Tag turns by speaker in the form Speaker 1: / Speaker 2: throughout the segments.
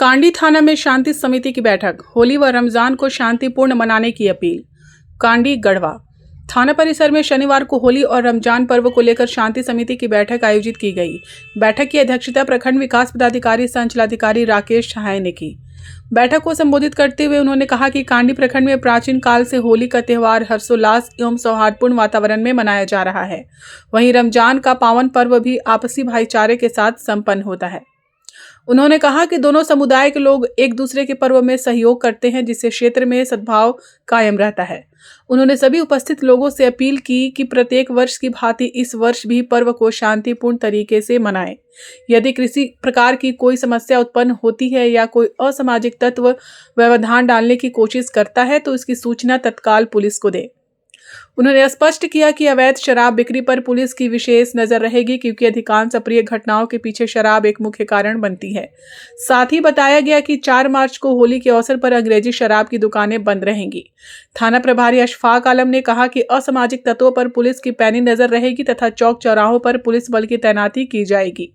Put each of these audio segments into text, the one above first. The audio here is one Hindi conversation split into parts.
Speaker 1: कांडी थाना में शांति समिति की बैठक। होली व रमजान को शांतिपूर्ण मनाने की अपील। कांडी गढ़वा थाना परिसर में शनिवार को होली और रमजान पर्व को लेकर शांति समिति की बैठक आयोजित की गई। बैठक की अध्यक्षता प्रखंड विकास पदाधिकारी सह अंचलाधिकारी राकेश सहाय ने की। बैठक को संबोधित करते हुए उन्होंने कहा कि कांडी प्रखंड में प्राचीन काल से होली का त्योहार हर्षोल्लास एवं सौहार्दपूर्ण वातावरण में मनाया जा रहा है। वहीं रमजान का पावन पर्व भी आपसी भाईचारे के साथ संपन्न होता है। उन्होंने कहा कि दोनों समुदाय के लोग एक दूसरे के पर्व में सहयोग करते हैं, जिससे क्षेत्र में सद्भाव कायम रहता है। उन्होंने सभी उपस्थित लोगों से अपील की कि प्रत्येक वर्ष की भांति इस वर्ष भी पर्व को शांतिपूर्ण तरीके से मनाएं। यदि किसी प्रकार की कोई समस्या उत्पन्न होती है या कोई असामाजिक तत्व व्यवधान डालने की कोशिश करता है तो इसकी सूचना तत्काल पुलिस को दें। उन्होंने स्पष्ट किया कि अवैध शराब बिक्री पर पुलिस की विशेष नजर रहेगी, क्योंकि अधिकांश अप्रिय घटनाओं के पीछे शराब एक मुख्य कारण बनती है। साथ ही बताया गया कि 4 मार्च को होली के अवसर पर अंग्रेजी शराब की दुकानें बंद रहेंगी। थाना प्रभारी अशफाक आलम ने कहा कि असामाजिक तत्वों पर पुलिस की पैनी नजर रहेगी तथा चौक चौराहों पर पुलिस बल की तैनाती की जाएगी।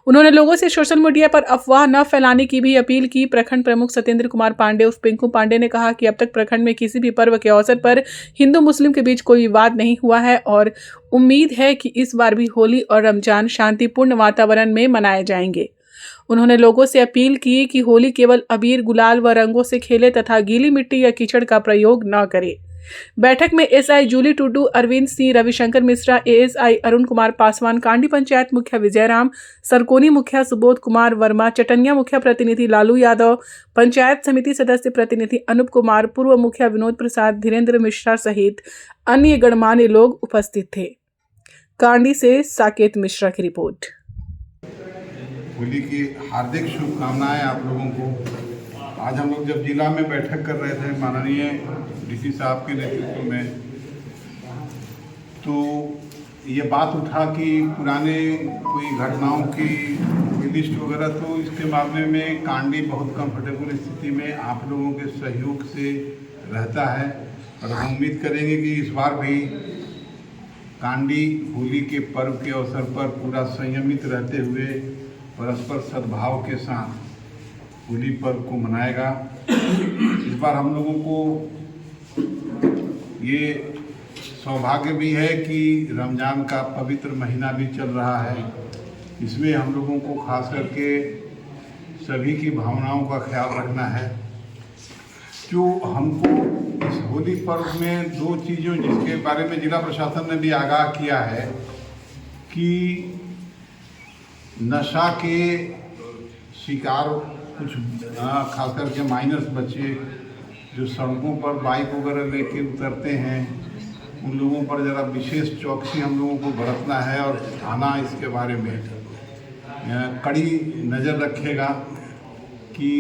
Speaker 1: उन्होंने लोगों से सोशल मीडिया पर अफवाह न फैलाने की भी अपील की। प्रखंड प्रमुख सत्येंद्र कुमार पांडे उर्फ पिंकू पांडे ने कहा कि अब तक प्रखंड में किसी भी पर्व के अवसर पर हिंदू मुस्लिम के बीच कोई विवाद नहीं हुआ है और उम्मीद है कि इस बार भी होली और रमजान शांतिपूर्ण वातावरण में मनाए जाएंगे। उन्होंने लोगों से अपील की कि होली केवल अबीर गुलाल व रंगों से खेले तथा गीली मिट्टी या कीचड़ का प्रयोग न करे। बैठक में एसआई जूली टुडू, अरविंद सिंह, रविशंकर मिश्रा, एएसआई अरुण कुमार पासवान, कांडी पंचायत मुखिया विजयराम, सरकोनी मुखिया सुबोध कुमार वर्मा, चटनिया मुखिया प्रतिनिधि लालू यादव, पंचायत समिति सदस्य प्रतिनिधि अनूप कुमार, पूर्व मुखिया विनोद प्रसाद, धीरेन्द्र मिश्रा सहित अन्य गणमान्य लोग उपस्थित थे। कांडी से साकेत मिश्रा की रिपोर्ट।
Speaker 2: होली की हार्दिक शुभकामनाएं आप लोगों को। आज हम लोग जब जिला में बैठक कर रहे थे माननीय डीसी साहब के नेतृत्व में, तो ये बात उठा कि पुराने कोई घटनाओं की लिस्ट वगैरह, तो इसके मामले में कांडी बहुत कंफर्टेबल स्थिति में आप लोगों के सहयोग से रहता है और हम उम्मीद करेंगे कि इस बार भी कांडी होली के पर्व के अवसर पर पूरा संयमित रहते हुए परस्पर सद्भाव के साथ होली पर्व को मनाएगा। इस बार हम लोगों को ये सौभाग्य भी है कि रमज़ान का पवित्र महीना भी चल रहा है। इसमें हम लोगों को खास करके सभी की भावनाओं का ख्याल रखना है। जो हमको इस होली पर्व में 2 चीज़ों जिसके बारे में जिला प्रशासन ने भी आगाह किया है कि नशा के शिकार कुछ खास करके माइनर्स बच्चे जो सड़कों पर बाइक वगैरह लेके उतरते हैं, उन लोगों पर ज़रा विशेष चौकसी हम लोगों को बरतना है और थाना इसके बारे में कड़ी नज़र रखेगा कि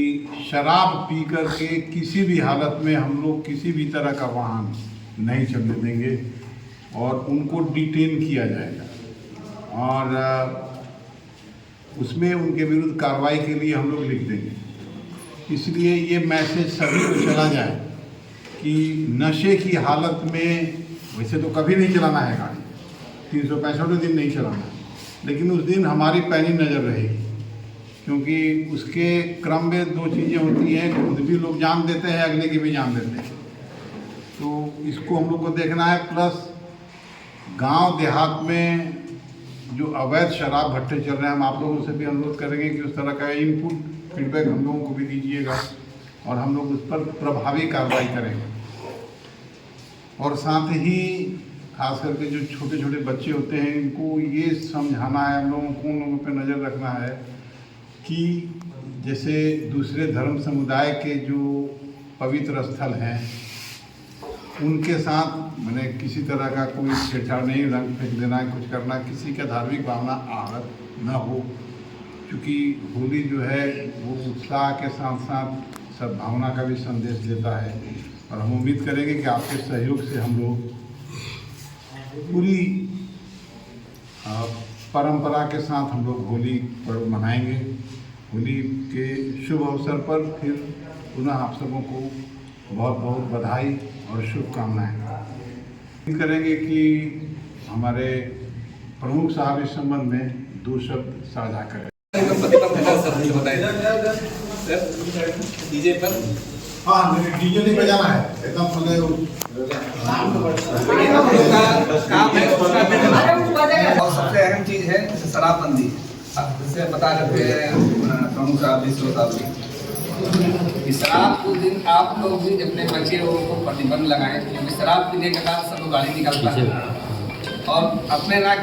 Speaker 2: शराब पी कर के किसी भी हालत में हम लोग किसी भी तरह का वाहन नहीं चलने देंगे और उनको डिटेन किया जाएगा और उसमें उनके विरुद्ध कार्रवाई के लिए हम लोग लिख देंगे। इसलिए ये मैसेज सभी को चला जाए कि नशे की हालत में, वैसे तो कभी नहीं चलाना है गाड़ी, 365 दिन नहीं चलाना है, लेकिन उस दिन हमारी पैनी नज़र रहेगी, क्योंकि उसके क्रम में 2 चीज़ें होती हैं, खुद भी लोग जान देते हैं, अगले की भी जान देते हैं। तो इसको हम लोग को देखना है। प्लस गांव देहात में जो अवैध शराब भट्टे चल रहे हैं, हम आप लोगों से भी अनुरोध करेंगे कि उस तरह का इनपुट फीडबैक हम लोगों को भी दीजिएगा और हम लोग उस पर प्रभावी कार्रवाई करेंगे। और साथ ही खास करके जो छोटे छोटे बच्चे होते हैं, इनको ये समझाना है हम लोगों को, उन लोगों पर नज़र रखना है कि जैसे दूसरे धर्म समुदाय के जो पवित्र स्थल हैं उनके साथ मैंने किसी तरह का कोई छेड़छाड़ नहीं, रंग फेंक देना, कुछ करना, किसी का धार्मिक भावना आहत न हो, क्योंकि होली जो है वो उत्साह के साथ साथ सद्भावना का भी संदेश देता है। और हम उम्मीद करेंगे कि आपके सहयोग से हम लोग पूरी परंपरा के साथ हम लोग होली पर्व मनाएंगे। होली के शुभ अवसर पर फिर पुनः आप सबों को बहुत बहुत बधाई और शुभकामनाएं। उम्मीद करेंगे कि हमारे प्रमुख साहब इस संबंध में 2 शब्द साझा करें।
Speaker 3: सर डीजे पर
Speaker 2: हाँ डीजे नहीं बजाना है एकदम मतलब
Speaker 3: काम है और सबसे अहम चीज है जैसे शराबबंदी जैसे बता रहे थे प्रमुख साहब विश्व साहब कि शराब उस दिन आप लोग भी अपने बच्चे लोगों को प्रतिबंध लगाएं क्योंकि शराब पीने के बाद सब लोग गाड़ी निकालता है और अपने ना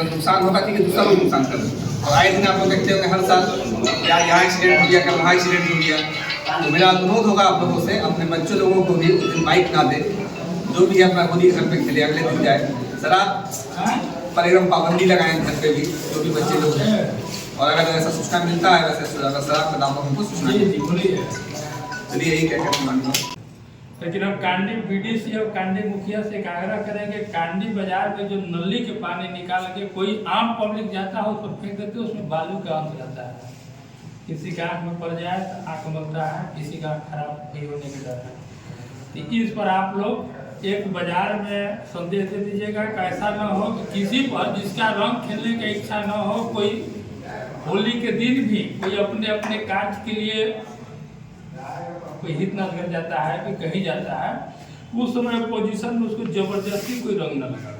Speaker 3: नुकसान होगा कि दूसरा लोग नुकसान कर और आए दिन आप लोग देखते हो कि हर साल या यहाँ एक्सीडेंट हो गया कल वहाँ एक्सीडेंट हो गया तो मेरा अनुरोध होगा आप लोगों से अपने बच्चों लोगों को भी उस दिन बाइक ना दे जो भी अपना होली घर पे खेले अगले दिन जाए शराब पर एकदम पाबंदी लगाएं घर पे भी जो भी बच्चे लोग हैं और अगर ऐसा सूचना मिलता है वैसे अगर शराब का दाम हमको सूचना चलिए यही कहकर मानता हूँ।
Speaker 4: लेकिन हम कांडी बीडीसी और कांडी मुखिया से एक आग्रह करेंगे कांडी बाजार में जो नली के पानी निकाल के कोई आम पब्लिक जाता हो उसको फेंक देते उसमें बालू का अंश रहता है किसी का आँख में पड़ जाए तो आँख मलता है किसी का खराब भी होने के डर है तो इस पर आप लोग एक बाजार में संदेश दे दीजिएगा कि ऐसा न हो कि किसी पर जिसका रंग खेलने की इच्छा न हो कोई होली के दिन भी कोई अपने अपने कार्य के लिए कोई हित न कर जाता है कोई कहीं जाता है उस समय पोजीशन में उसको जबरदस्ती कोई रंग न लगा